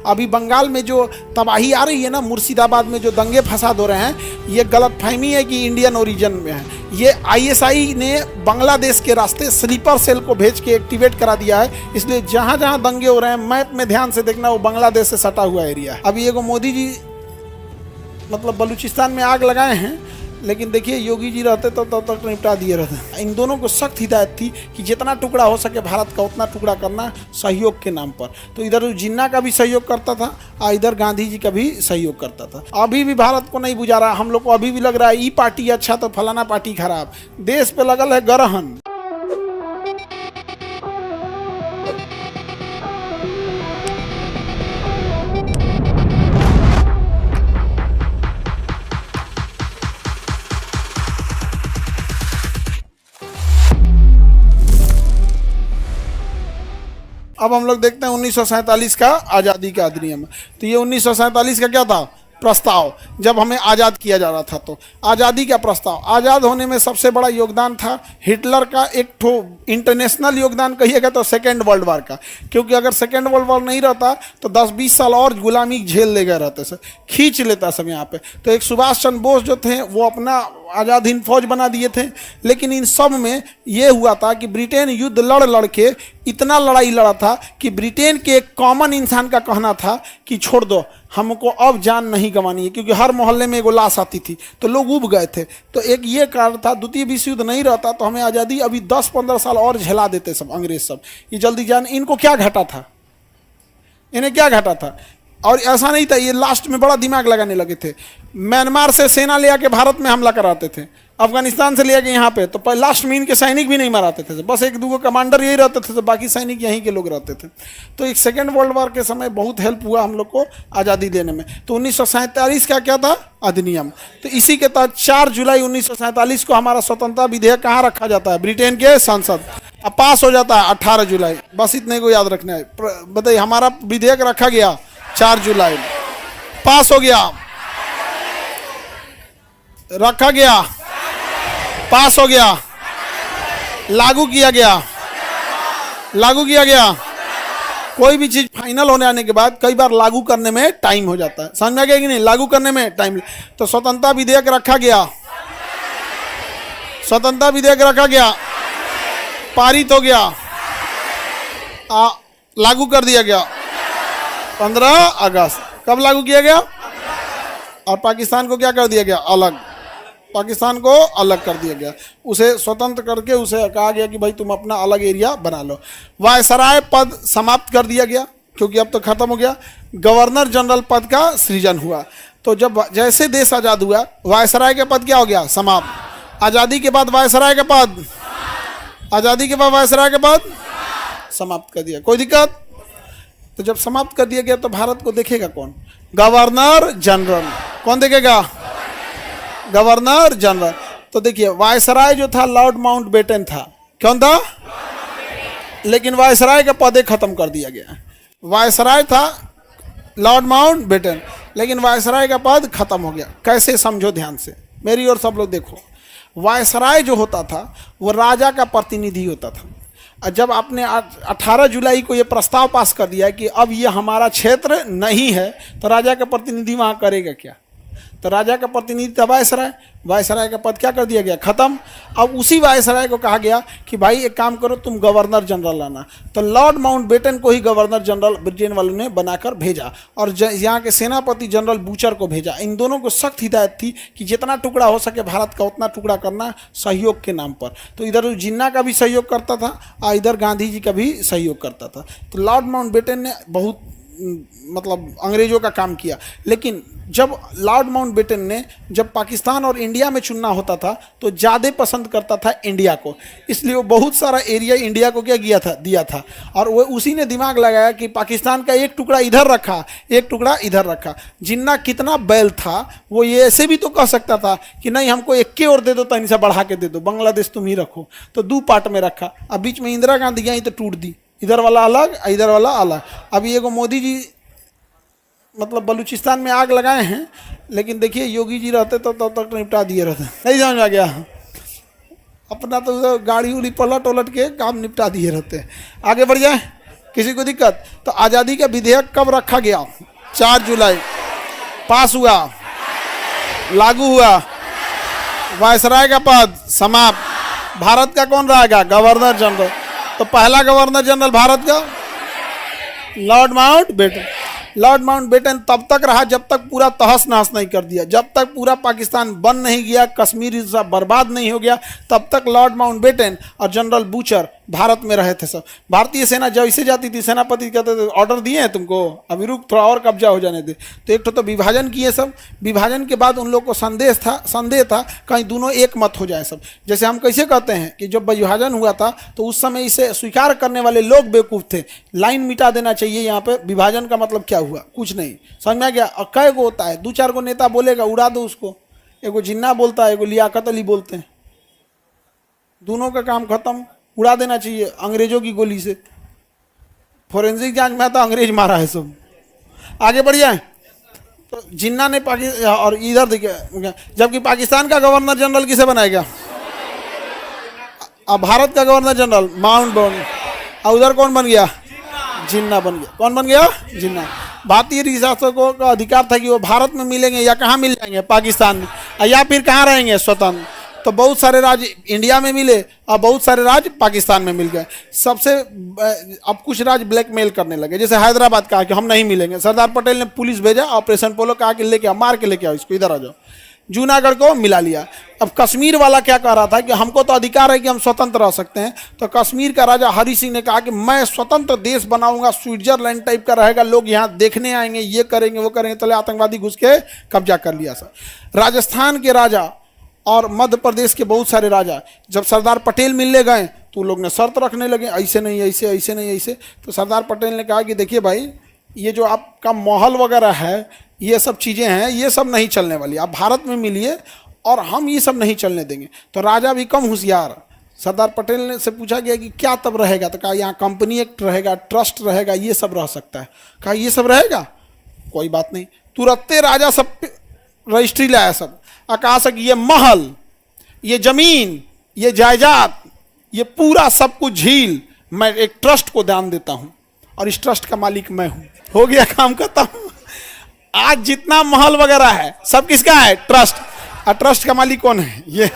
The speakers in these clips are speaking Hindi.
अभी बंगाल में जो तबाही आ रही है ना, मुर्शिदाबाद में जो दंगे फसाद हो रहे हैं, ये गलतफहमी है कि इंडियन ओरिजिन में है। ये आईएसआई ने बांग्लादेश के रास्ते स्लीपर सेल को भेज के एक्टिवेट करा दिया है। इसलिए जहाँ जहाँ दंगे हो रहे हैं, मैप में ध्यान से देखना, वो बांग्लादेश से सटा हुआ एरिया है। अभी एगो मोदी जी मतलब बलूचिस्तान में आग लगाए हैं, लेकिन देखिए योगी जी रहते तो तब तक निपटा दिए रहते। इन दोनों को सख्त हिदायत थी कि जितना टुकड़ा हो सके भारत का उतना टुकड़ा करना सहयोग के नाम पर। तो इधर जिन्ना का भी सहयोग करता था और इधर गांधी जी का भी सहयोग करता था। अभी भी भारत को नहीं बुझा रहा। हम लोग को अभी भी लग रहा है ई पार्टी अच्छा तो फलाना पार्टी खराब। देश पे लगल है गरहन। अब हम लोग देखते हैं 1947 का आज़ादी का अधिनियम। तो ये 1947 का क्या था प्रस्ताव, जब हमें आज़ाद किया जा रहा था। तो आज़ादी का प्रस्ताव, आज़ाद होने में सबसे बड़ा योगदान था हिटलर का। एक ठो इंटरनेशनल योगदान कहिएगा तो सेकेंड वर्ल्ड वार का, क्योंकि अगर सेकेंड वर्ल्ड वार नहीं रहता तो 10-20 साल और गुलामी झेल ले गए रहते सर, खींच लेता सब यहाँ पे। तो एक सुभाष चंद्र बोस जो थे वो अपना आज़ाद हिंद फौज बना दिए थे। लेकिन इन सब में ये हुआ था कि ब्रिटेन युद्ध लड़ के इतना लड़ाई लड़ा था कि ब्रिटेन के एक कॉमन इंसान का कहना था कि छोड़ दो, हमको अब जान नहीं गंवानी है, क्योंकि हर मोहल्ले में एगो लाश आती थी तो लोग उब गए थे। तो एक ये कारण था, द्वितीय विश्व युद्ध नहीं रहता तो हमें आज़ादी अभी 10-15 साल और झेला देते सब अंग्रेज सब। ये जल्दी जान, इनको क्या घटा था, इन्हें क्या घटा था। और ऐसा नहीं था, ये लास्ट में बड़ा दिमाग लगाने लगे थे। म्यांमार से सेना ले आके भारत में हमला कराते थे, अफगानिस्तान से ले आके यहाँ पे, तो लास्ट में इनके सैनिक भी नहीं मराते थे, बस एक दो कमांडर यही रहते थे, तो बाकी सैनिक यहीं के लोग रहते थे। तो एक सेकेंड वर्ल्ड वार के समय बहुत हेल्प हुआ हम लोग को आज़ादी देने में। तो 1947 का क्या था अधिनियम। तो इसी के तहत 4 जुलाई 1947 को हमारा स्वतंत्रता विधेयक कहाँ रखा जाता है, ब्रिटेन के संसद। अब पास हो जाता है 18 जुलाई, बस इतने को याद रखना है। बताइए, हमारा विधेयक रखा गया 4 जुलाई, पास हो गया, रखा गया, पास हो गया, लागू किया गया, लागू किया गया। कोई भी चीज फाइनल होने आने के बाद कई बार लागू करने में टाइम हो जाता है, समझ में आ गया कि नहीं, लागू करने में टाइम। तो स्वतंत्रता विधेयक रखा गया, स्वतंत्रता विधेयक रखा गया, पारित हो गया, लागू कर दिया गया 15 अगस्त। कब लागू किया गया। और पाकिस्तान को क्या कर दिया गया, अलग, पाकिस्तान को अलग कर दिया गया, उसे स्वतंत्र करके उसे कहा गया कि भाई तुम अपना अलग एरिया बना लो। वायसराय पद समाप्त कर दिया गया, क्योंकि अब तो खत्म हो गया। गवर्नर जनरल पद का सृजन हुआ। तो जब जैसे देश आज़ाद हुआ, वायसराय के पद क्या हो गया, समाप्त। आज़ादी के बाद वायसराय का पद, आज़ादी के बाद वायसराय का पद समाप्त कर दिया। कोई दिक्कत। तो जब समाप्त कर दिया गया तो भारत को देखेगा कौन, गवर्नर जनरल। कौन देखेगा, गवर्नर जनरल। तो देखिए वायसराय जो था लॉर्ड माउंटबेटन था, कौन था, लेकिन वायसराय का पद खत्म कर दिया गया। वायसराय था लॉर्ड माउंटबेटन, लेकिन वायसराय का पद खत्म हो गया। कैसे, समझो ध्यान से, मेरी और सब लोग देखो। वायसराय जो होता था वो राजा का प्रतिनिधि होता था। जब आपने 18 जुलाई को ये प्रस्ताव पास कर दिया कि अब ये हमारा क्षेत्र नहीं है, तो राजा का प्रतिनिधि वहाँ करेगा क्या। तो राजा का प्रतिनिधि था वायसराय, वायसराय का पद क्या कर दिया गया, खत्म। अब उसी वायसराय को कहा गया कि भाई एक काम करो, तुम गवर्नर जनरल लाना। तो लॉर्ड माउंटबेटन को ही गवर्नर जनरल ब्रिटेन वालों ने बनाकर भेजा, और यहाँ के सेनापति जनरल बूचर को भेजा। इन दोनों को सख्त हिदायत थी कि जितना टुकड़ा हो सके भारत का उतना टुकड़ा करना सहयोग के नाम पर। तो इधर जिन्ना का भी सहयोग करता था और इधर गांधी जी का भी सहयोग करता था। तो लॉर्ड माउंटबेटन ने बहुत मतलब अंग्रेजों का काम किया। लेकिन जब लॉर्ड माउंटबेटन ने जब पाकिस्तान और इंडिया में चुनना होता था तो ज़्यादा पसंद करता था इंडिया को, इसलिए वो बहुत सारा एरिया इंडिया को क्या किया था, दिया था। और वो उसी ने दिमाग लगाया कि पाकिस्तान का एक टुकड़ा इधर रखा, एक टुकड़ा इधर रखा। जिन्ना कितना बैल था वो ये ऐसे भी तो कह सकता था कि नहीं हमको एक के और दे दो, तो इनसे बढ़ा के दे दो, बांग्लादेश तुम ही रखो। तो 2 पार्ट में रखा। अब बीच में इंदिरा गांधी गई तो टूट दी, इधर वाला अलग, इधर वाला अलग। अभी एगो मोदी जी मतलब बलूचिस्तान में आग लगाए हैं, लेकिन देखिए योगी जी रहते तो तब तक निपटा दिए रहते। नहीं समझ में आ गया, अपना तो गाड़ी उड़ी पलट के काम निपटा दिए रहते। आगे बढ़ जाए, किसी को दिक्कत? तो आज़ादी का विधेयक कब रखा गया? 4 जुलाई। पास हुआ, लागू हुआ, वायसराय का पद समाप्त। भारत का कौन रहेगा? Governor general. तो पहला गवर्नर जनरल भारत का लॉर्ड माउंटबेटन। लॉर्ड माउंटबेटन तब तक रहा जब तक पूरा तहस नहस नहीं कर दिया, जब तक पूरा पाकिस्तान बन नहीं गया, कश्मीर बर्बाद नहीं हो गया, तब तक लॉर्ड माउंटबेटन और जनरल बूचर भारत में रहे थे। सब भारतीय सेना जैसे जाती थी, सेनापति कहते थे ऑर्डर दिए हैं तुमको, अभी रुक, थोड़ा और कब्जा हो जाने दे। तो एक तो विभाजन किए सब। विभाजन के बाद उन लोग को संदेह था कहीं दोनों एक मत हो जाए सब। जैसे हम कैसे कहते हैं कि जब विभाजन हुआ था तो उस समय इसे स्वीकार करने वाले लोग बेवकूफ़ थे, लाइन मिटा देना चाहिए। यहाँ पे विभाजन का मतलब क्या हुआ? कुछ नहीं, समझ में आ गया? और कै गो होता है? 2-4 गो नेता बोलेगा, उड़ा दो उसको। एगो जिन्ना बोलता है, एगो लियाकत अली बोलते हैं, दोनों का काम खत्म, उड़ा देना चाहिए अंग्रेजों की गोली से। फोरेंसिक जांच में आता अंग्रेज मारा है सब। आगे बढ़ जाए तो जिन्ना ने पाकिस्तान, और इधर देखिए, जबकि पाकिस्तान का गवर्नर जनरल किसे बनाएगा? अब भारत का गवर्नर जनरल माउंटबेटन। और उधर कौन बन गया? जिन्ना बन गया। कौन बन गया? जिन्ना। भारतीय शासकों का अधिकार था कि वो भारत में मिलेंगे या कहाँ मिल जाएंगे? पाकिस्तान में, या फिर कहाँ रहेंगे? स्वतंत्र। तो बहुत सारे राज्य इंडिया में मिले और बहुत सारे राज्य पाकिस्तान में मिल गए। सबसे अब कुछ राज्य ब्लैकमेल करने लगे, जैसे हैदराबाद कहा कि हम नहीं मिलेंगे। सरदार पटेल ने पुलिस भेजा, ऑपरेशन पोलो, कहा कि लेके आओ, मार के लेके आओ इसको, इधर आ जाओ। जूनागढ़ को मिला लिया। अब कश्मीर वाला क्या कह रहा था कि हमको तो अधिकार है कि हम स्वतंत्र रह सकते हैं। तो कश्मीर का राजा हरि सिंह ने कहा कि मैं स्वतंत्र देश बनाऊंगा, स्विट्जरलैंड टाइप का रहेगा, लोग यहाँ देखने आएंगे, ये करेंगे वो करेंगे। तो आतंकवादी घुस के कब्जा कर लिया सर। राजस्थान के राजा और मध्य प्रदेश के बहुत सारे राजा जब सरदार पटेल मिलने गए तो लोग ने शर्त रखने लगे, ऐसे नहीं ऐसे, ऐसे नहीं ऐसे। तो सरदार पटेल ने कहा कि देखिए भाई, ये जो आपका महल वगैरह है, ये सब चीज़ें हैं, ये सब नहीं चलने वाली। आप भारत में मिलिए और हम ये सब नहीं चलने देंगे। तो राजा भी कम होशियार, सरदार पटेल ने से पूछा गया कि क्या तब रहेगा? तो कहा यहाँ कंपनी एक्ट रहेगा, ट्रस्ट रहेगा, ये सब रह सकता है। कहा ये सब रहेगा, कोई बात नहीं। तुरंते राजा सब रजिस्ट्री लाया सब। आकाश की ये महल, ये जमीन, ये जायदाद, ये पूरा सब कुछ झील मैं एक ट्रस्ट को दान देता हूं और इस ट्रस्ट का मालिक मैं हूं। हो गया काम खत्म। आज जितना महल वगैरह है सब किसका है? ट्रस्ट। और ट्रस्ट का मालिक कौन है? ये।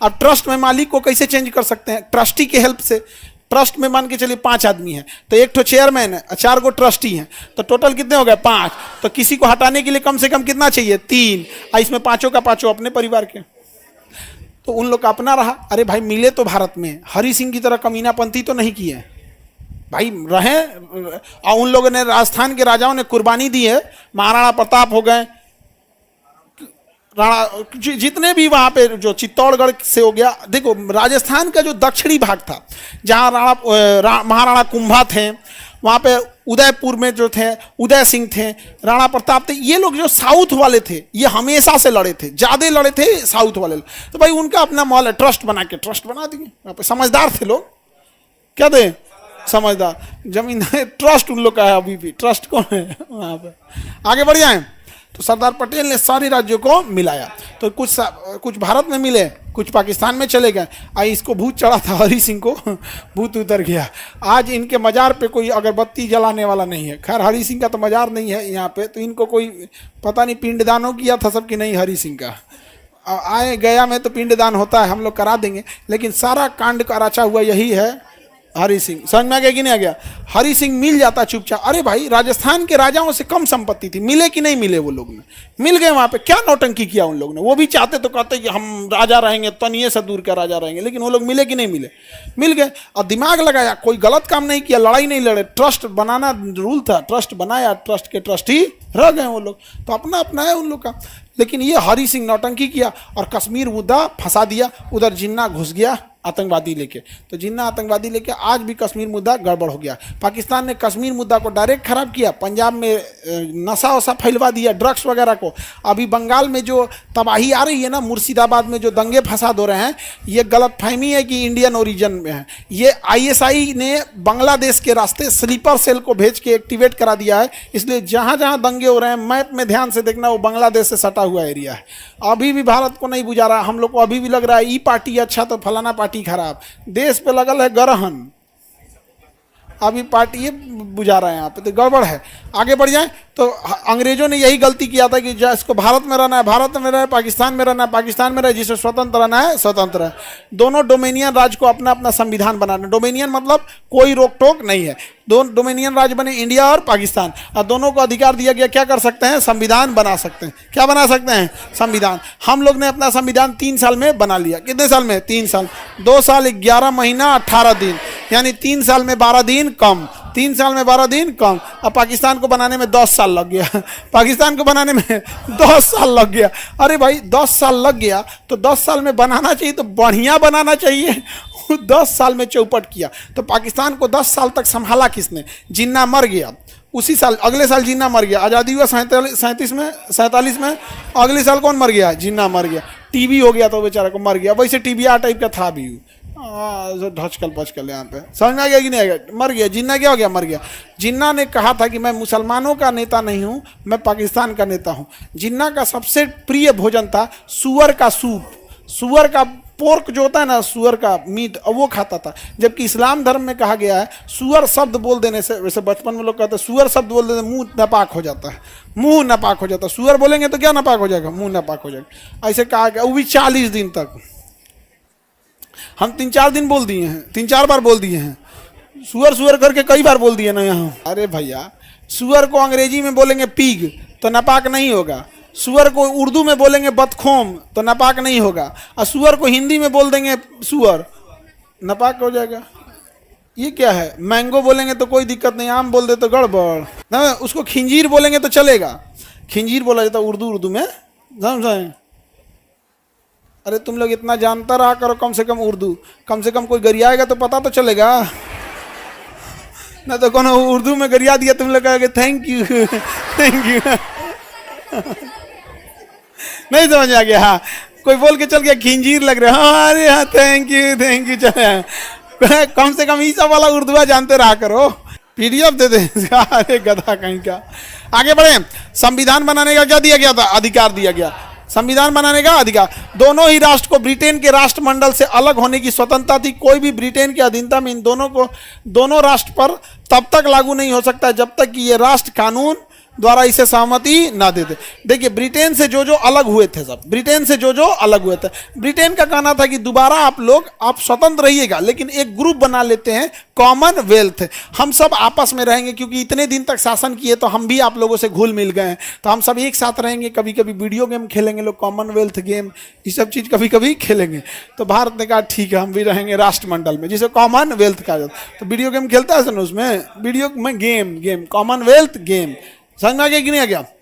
अब ट्रस्ट में मालिक को कैसे चेंज कर सकते हैं? ट्रस्टी की हेल्प से। ट्रस्ट में मान के चलिए 5 आदमी हैं, तो एक तो चेयरमैन है, 4 गो ट्रस्टी हैं, तो टोटल कितने हो गए? 5। तो किसी को हटाने के लिए कम से कम कितना चाहिए? 3। और इसमें पांचों का पांचों अपने परिवार के, तो उन लोग का अपना रहा। अरे भाई मिले तो भारत में, हरि सिंह की तरह कमीनापंथी तो नहीं किए भाई, रहे। और उन लोगों ने, राजस्थान के राजाओं ने कुर्बानी दी है। महाराणा प्रताप हो गए, राणा, जितने भी वहाँ पे, जो चित्तौड़गढ़ से हो गया। देखो राजस्थान का जो दक्षिणी भाग था, जहाँ महाराणा कुंभा थे, वहाँ पे उदयपुर में जो थे उदय सिंह थे, राणा प्रताप थे, ये लोग जो साउथ वाले थे ये हमेशा से लड़े थे, ज़्यादा लड़े थे साउथ वाले। तो भाई उनका अपना महल है, ट्रस्ट बना के ट्रस्ट बना दिए। वहाँ पे समझदार थे लोग, क्या थे? समझदार। जमीन ट्रस्ट उन लोग का है अभी भी। ट्रस्ट कौन है वहाँ पे? आगे बढ़ जाए तो सरदार पटेल ने सारे राज्यों को मिलाया। तो कुछ भारत में मिले, कुछ पाकिस्तान में चले गए। इसको भूत चढ़ा था, हरि सिंह को भूत उतर गया। आज इनके मज़ार पे कोई अगरबत्ती जलाने वाला नहीं है। खैर हरि सिंह का तो मज़ार नहीं है यहाँ पे, तो इनको कोई पता नहीं पिंडदानों किया था सब कि नहीं हरि सिंह का। आए गया में तो पिंडदान होता है, हम लोग करा देंगे, लेकिन सारा कांड का रचा हुआ यही है हरि सिंह। समझ में आ गया कि नहीं आ गया? हरि सिंह मिल जाता चुपचाप। अरे भाई राजस्थान के राजाओं से कम संपत्ति थी, मिले कि नहीं मिले? वो लोग ने मिल गए। वहाँ पे क्या नौटंकी किया उन लोगों ने? वो भी चाहते तो कहते कि हम राजा रहेंगे, तनिए से दूर का राजा रहेंगे, लेकिन वो लोग मिले कि नहीं मिले? मिल गए और दिमाग लगाया, कोई गलत काम नहीं किया, लड़ाई नहीं लड़े। ट्रस्ट बनाना रूल था, ट्रस्ट बनाया, ट्रस्ट के ट्रस्टी रह गए वो लोग। तो अपना अपना है उन लोग का। लेकिन ये हरि सिंह नौटंकी किया और कश्मीर मुद्दा फंसा दिया। उधर जिन्ना घुस गया आतंकवादी लेके, तो जिन्ना आतंकवादी लेके आज भी कश्मीर मुद्दा गड़बड़ हो गया। पाकिस्तान ने कश्मीर मुद्दा को डायरेक्ट खराब किया, पंजाब में नशा वशा फैलवा दिया, ड्रग्स वगैरह को। अभी बंगाल में जो तबाही आ रही है ना, मुर्शिदाबाद में जो दंगे फसाद हो रहे हैं, ये गलतफहमी है कि इंडियन ओरिजिन में है। ये ISI ने बांग्लादेश के रास्ते स्लीपर सेल को भेज के एक्टिवेट करा दिया है। इसलिए जहाँ जहाँ दंगे हो रहे हैं, मैप में ध्यान से देखना, वो बांग्लादेश से सटा हुआ एरिया है। अभी भी भारत को नहीं बुझा रहा। हम लोग को अभी भी लग रहा है ई पार्टी अच्छा तो फलाना पार्टी खराब। देश पे लगल है गरहन। अभी पार्टी ये बुझा रहा है यहाँ पे, तो गड़बड़ है। आगे बढ़ जाए तो अंग्रेजों ने यही गलती किया था कि जिसको भारत में रहना है भारत में रहे, पाकिस्तान में रहना है पाकिस्तान में रहे, जिसे स्वतंत्र रहना है स्वतंत्र है। दोनों डोमिनियन राज्य को अपना अपना संविधान बनाना। डोमिनियन मतलब कोई रोक टोक नहीं है। दोनों डोमिनियन राज्य बने इंडिया और पाकिस्तान, और दोनों को अधिकार दिया गया क्या कर सकते हैं, संविधान बना सकते हैं। क्या बना सकते हैं, संविधान। हम लोग ने अपना संविधान 3 साल में बना लिया। कितने साल में, 3 साल। 2 साल 11 महीना 18 दिन, यानी 3 साल में 12 दिन कम, 3 साल में 12 दिन कम। अब पाकिस्तान को बनाने में 10 साल लग गया, पाकिस्तान को बनाने में 10 साल लग गया। अरे भाई 10 साल लग गया तो 10 साल में बनाना चाहिए तो बढ़िया बनाना चाहिए। 10 साल में चौपट किया। तो पाकिस्तान को 10 साल तक संभाला किसने, जिन्ना मर गया उसी साल, अगले साल जिन्ना मर गया। आज़ादी हुआ 47 में, अगले साल कौन मर गया, जिन्ना मर गया। टीबी हो गया तो बेचारा को मर गया, वैसे टीबिया टाइप का था भी, ढचकल पचकल यहाँ पे, समझ में आ गया कि नहीं आ गया, मर गया। जिन्ना क्या हो गया, मर गया। जिन्ना ने कहा था कि मैं मुसलमानों का नेता नहीं हूँ, मैं पाकिस्तान का नेता हूँ। जिन्ना का सबसे प्रिय भोजन था सुअर का सूप, सुअर का पोर्क जो होता है ना, सुअर का मीट, वो खाता था। जबकि इस्लाम धर्म में कहा गया है सुअर शब्द बोल देने से, वैसे बचपन में लोग कहते हैं सुअर शब्द बोल देने से मुंह नापाक हो जाता है, मुंह नापाक हो जाता है। सुअर बोलेंगे तो क्या नापाक हो जाएगा, मुंह नापाक हो जाएगा। ऐसे कहा गया, वो भी 40 दिन तक। हम 3-4 दिन बोल दिए हैं, 3-4 बार बोल दिए हैं, सुअर सुअर करके कई बार बोल दिए ना यहाँ। अरे भैया, सुअर को अंग्रेजी में बोलेंगे पिग तो नापाक नहीं होगा, सुअर को उर्दू में बोलेंगे बदखोम तो नापाक नहीं होगा, और सुअर को हिंदी में बोल देंगे सुअर, नापाक हो जाएगा। ये क्या है, मैंगो बोलेंगे तो कोई दिक्कत नहीं, आम बोल दे तो गड़बड़ ना। उसको खिंजीर बोलेंगे तो चलेगा, खिंजीर बोला जाता उर्दू में, समझे। अरे तुम लोग इतना जानता रहा करो कम से कम उर्दू, कम से कम कोई गरियाएगा तो पता तो चलेगा ना। तो कौन उर्दू में गरिया दिया, तुम लोग कहोगे थैंक यू थैंक यू नहीं समझ आ गया। हाँ, कोई बोल के चल गया खिंजीर लग रहा है, हाँ अरे हाँ थैंक यू चले। कम से कम ईसा वाला उर्दू जानते रहा करो, पीडीएफ दे दे अरे गधा कहीं का। आगे बढ़े, संविधान बनाने का क्या दिया गया था, अधिकार दिया गया। संविधान बनाने का अधिकार, दोनों ही राष्ट्र को ब्रिटेन के राष्ट्रमंडल से अलग होने की स्वतंत्रता थी। कोई भी ब्रिटेन के अधीनता में इन दोनों राष्ट्र पर तब तक लागू नहीं हो सकता जब तक कि ये राष्ट्र कानून द्वारा इसे सहमति ना देते। देखिए, ब्रिटेन से जो अलग हुए थे, सब ब्रिटेन से जो अलग हुए थे, ब्रिटेन का कहना था कि दोबारा आप स्वतंत्र रहिएगा, लेकिन एक ग्रुप बना लेते हैं कॉमनवेल्थ, हम सब आपस में रहेंगे, क्योंकि इतने दिन तक शासन किए तो हम भी आप लोगों से घुल मिल गए हैं, तो हम सब एक साथ रहेंगे। कभी कभी वीडियो गेम खेलेंगे लोग, कॉमनवेल्थ गेम, ये सब चीज़ कभी कभी खेलेंगे। तो भारत ने कहा ठीक है, हम भी रहेंगे राष्ट्रमंडल में, जिसे कॉमनवेल्थ कहा जाता है। तो वीडियो गेम खेलता है सर, उसमें वीडियो में गेम कॉमनवेल्थ गेम, समझ में आ गया कि नहीं आ गया।